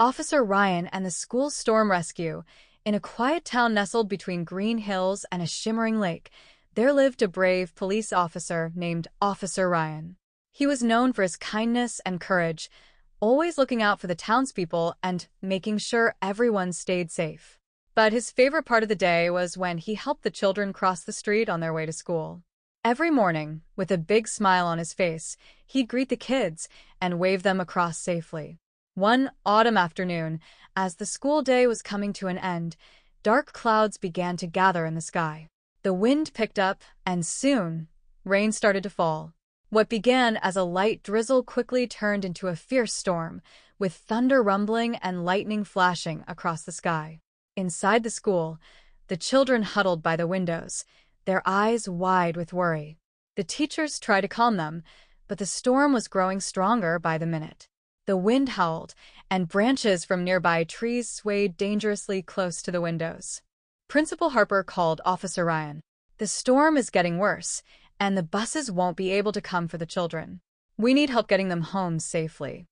Officer Ryan and the school storm rescue. In a quiet town nestled between green hills and a shimmering lake, there lived a brave police officer named Officer Ryan. He was known for his kindness and courage, always looking out for the townspeople and making sure everyone stayed safe. But his favorite part of the day was when he helped the children cross the street on their way to school. Every morning, with a big smile on his face, he'd greet the kids and wave them across safely. One autumn afternoon, as the school day was coming to an end, dark clouds began to gather in the sky. The wind picked up, and soon, rain started to fall. What began as a light drizzle quickly turned into a fierce storm, with thunder rumbling and lightning flashing across the sky. Inside the school, the children huddled by the windows, their eyes wide with worry. The teachers tried to calm them, but the storm was growing stronger by the minute. The wind howled, and branches from nearby trees swayed dangerously close to the windows. Principal Harper called Officer Ryan. "The storm is getting worse, and the buses won't be able to come for the children. We need help getting them home safely."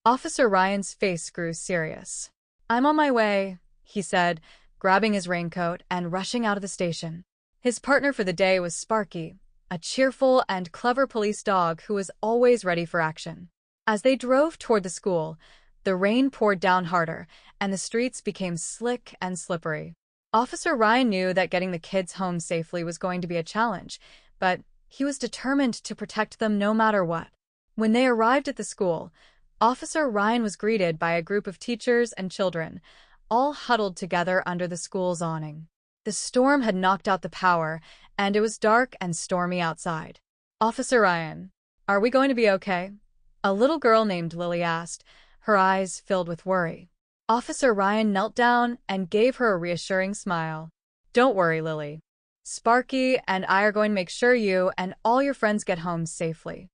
Officer Ryan's face grew serious. "I'm on my way," he said, grabbing his raincoat and rushing out of the station. His partner for the day was Sparky, a cheerful and clever police dog who was always ready for action. As they drove toward the school, the rain poured down harder, and the streets became slick and slippery. Officer Ryan knew that getting the kids home safely was going to be a challenge, but he was determined to protect them no matter what. When they arrived at the school, Officer Ryan was greeted by a group of teachers and children, all huddled together under the school's awning. The storm had knocked out the power, and it was dark and stormy outside. "Officer Ryan, are we going to be okay?" a little girl named Lily asked, her eyes filled with worry. Officer Ryan knelt down and gave her a reassuring smile. "Don't worry, Lily. Sparky and I are going to make sure you and all your friends get home safely."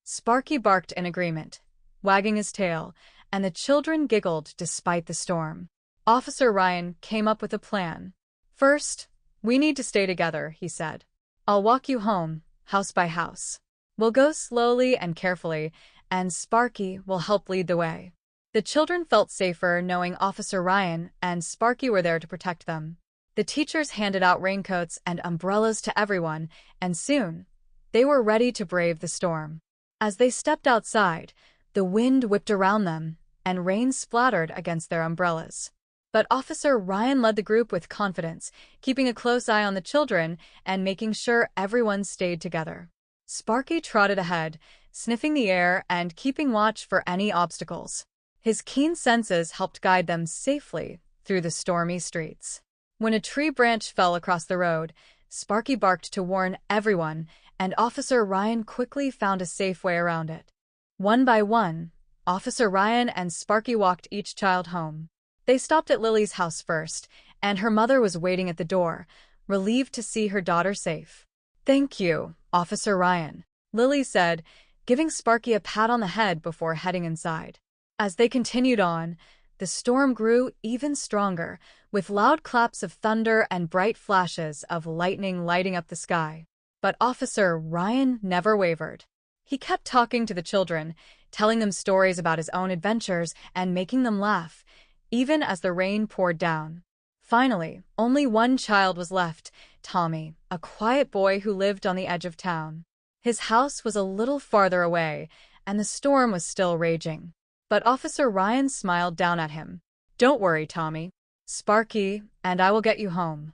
Sparky barked in agreement, wagging his tail, and the children giggled despite the storm. Officer Ryan came up with a plan. "First, we need to stay together," he said. "I'll walk you home, house by house. We'll go slowly and carefully, and Sparky will help lead the way." The children felt safer knowing Officer Ryan and Sparky were there to protect them. The teachers handed out raincoats and umbrellas to everyone, and soon, they were ready to brave the storm. As they stepped outside, the wind whipped around them, and rain splattered against their umbrellas. But Officer Ryan led the group with confidence, keeping a close eye on the children and making sure everyone stayed together. Sparky trotted ahead, sniffing the air and keeping watch for any obstacles. His keen senses helped guide them safely through the stormy streets. When a tree branch fell across the road, Sparky barked to warn everyone, and Officer Ryan quickly found a safe way around it. One by one, Officer Ryan and Sparky walked each child home. They stopped at Lily's house first, and her mother was waiting at the door, relieved to see her daughter safe. "Thank you, Officer Ryan," Lily said, giving Sparky a pat on the head before heading inside. As they continued on, the storm grew even stronger, with loud claps of thunder and bright flashes of lightning lighting up the sky. But Officer Ryan never wavered. He kept talking to the children, telling them stories about his own adventures and making them laugh, even as the rain poured down. Finally, only one child was left, Tommy, a quiet boy who lived on the edge of town. His house was a little farther away, and the storm was still raging. But Officer Ryan smiled down at him. "Don't worry, Tommy. Sparky and I will get you home."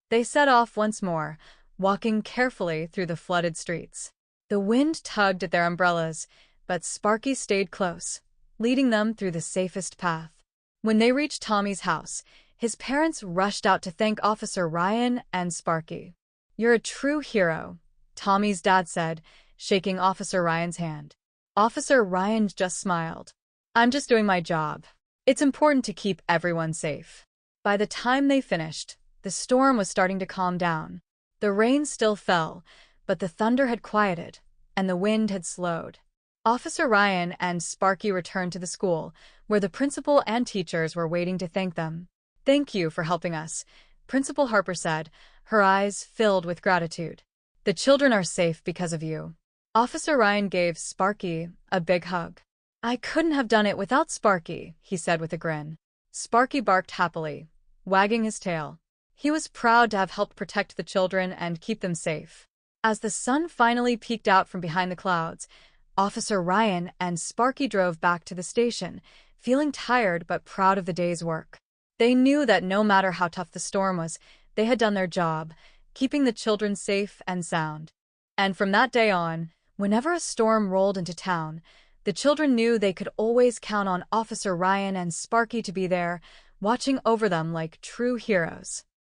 They set off once more, walking carefully through the flooded streets. The wind tugged at their umbrellas, but Sparky stayed close, leading them through the safest path. When they reached Tommy's house, his parents rushed out to thank Officer Ryan and Sparky. "You're a true hero," Tommy's dad said, shaking Officer Ryan's hand. Officer Ryan just smiled. "I'm just doing my job. It's important to keep everyone safe." By the time they finished, the storm was starting to calm down. The rain still fell, but the thunder had quieted, and the wind had slowed. Officer Ryan and Sparky returned to the school, where the principal and teachers were waiting to thank them. "Thank you for helping us," Principal Harper said, her eyes filled with gratitude. "The children are safe because of you." Officer Ryan gave Sparky a big hug. I couldn't have done it without Sparky, he said with a grin. Sparky barked happily, wagging his tail. He was proud to have helped protect the children and keep them safe. As the sun finally peeked out from behind the clouds, Officer Ryan and Sparky drove back to the station, feeling tired but proud of the day's work. They knew that no matter how tough the storm was, they had done their job, keeping the children safe and sound. And from that day on, whenever a storm rolled into town, the children knew they could always count on Officer Ryan and Sparky to be there, watching over them like true heroes.